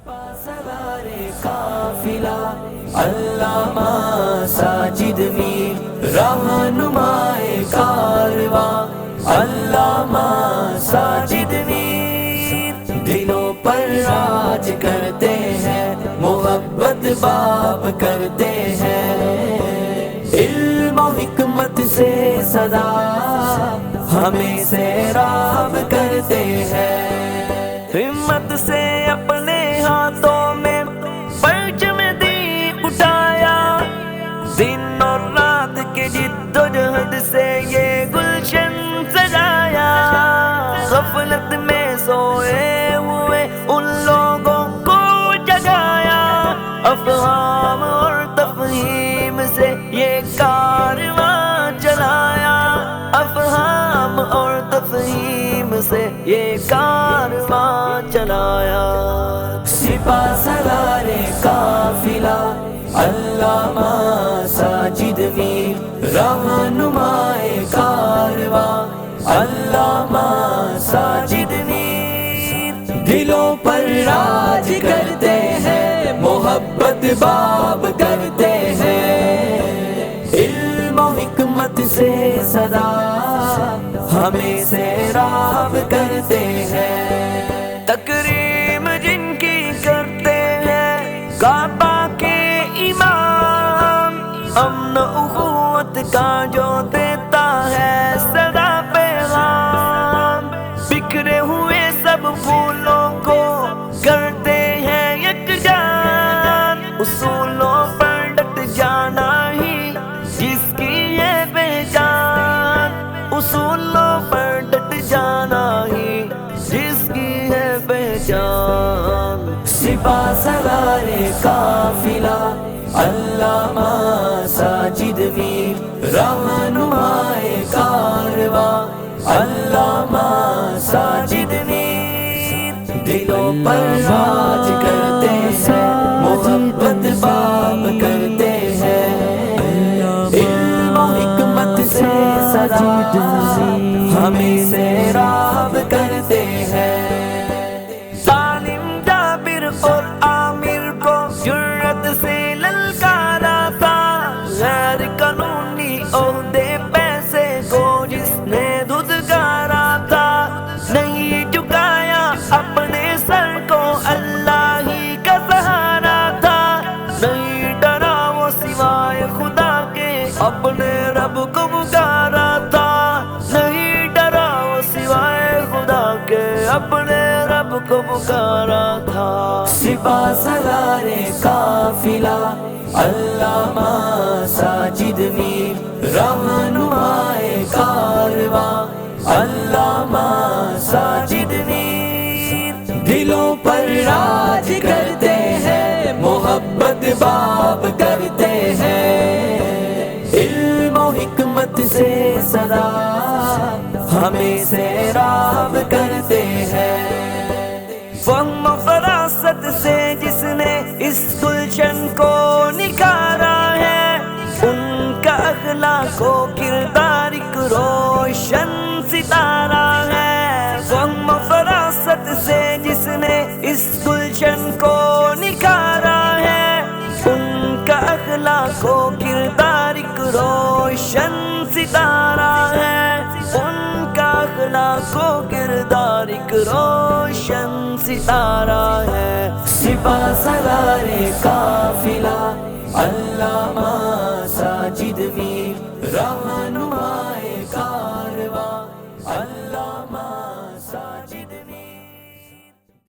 سوار قافلہ علامہ ساجد میر رہنمائے کارواں علامہ ساجد میر دلوں پر راج کرتے ہیں محبت باب کرتے ہیں علم و حکمت سے سدا ہمیں سیراب کرتے ہیں ہمت سے اپنے ہاتھوں میں پرچم دین اٹھایا دن اور رات کے جد و جہد سے یہ گلشن سجایا غفلت میں سوئے ہوئے ان لوگوں کو جگایا افہام اور تفہیم سے یہ کارواں چلایا افہام اور تفہیم سے یہ کارواں چلایا سپاہ سالار قافلہ علامہ ساجد میر رہنمائے کارواں علامہ ساجد میر دلوں پر راج کرتے ہیں محبت باب کرتے ہیں علم و حکمت سے سدا ہمیں سیراب کرتے ہیں تکریم جن کی کرتے ہیں کعبہ کے امام امن و اخوت کا جو دیتا ہے صدا پیغام بکھرے ہوئے سب پھولوں کو کرتے ہیں یکجان اصولوں پر ڈٹ جانا ہی جس کی ہے پہچان اصولوں پر ڈٹ جانا ہی جس کی ہے پہچان سپاہ سالار قافلہ علامہ ساجد میر رہنمائے کارواں علامہ ساجد میر دلوں پر راج کرتے ہیں محبت باب کرتے ہیں علم و حکمت سے سدا ہمیں سیراب کرتے ہیں ظالم جابر اور عامر کو جرأت سے للکارا تھا غیر قانونی عہدے پیسے کو جس نے دھتکارا تھا نہیں جھکایا اپنے سر کو اللہ ہی کا سہارا تھا نہیں ڈرا وہ سوائے خدا کے اپنے رب کو پکارا تھا نہیں ڈرا وہ سوائے خدا کے اپنے رب کو پکارا تھا سپاہ سالار قافلہ علامہ ساجد میر رہنمائے کارواں علامہ ساجد میر دلوں پر راج کرتے ہیں محبت باب کرتے ہیں علم و حکمت سے سدا ہمیں سیراب کرتے ہیں فہم و فراست سے جس نے اس گلشن کو نکھارا ہے ان کا اخلاق و کردار ایک روشن ستارہ ہے فہم و فراست سے جس نے اس گلشن کو نکھارا ہے ان کا اخلاق و کردار ایک روشن ستارہ ہے ان کا اخلاق و کردار ایک روشن ستارہ ہے سپاہ سالار قافلہ علامہ ساجد میر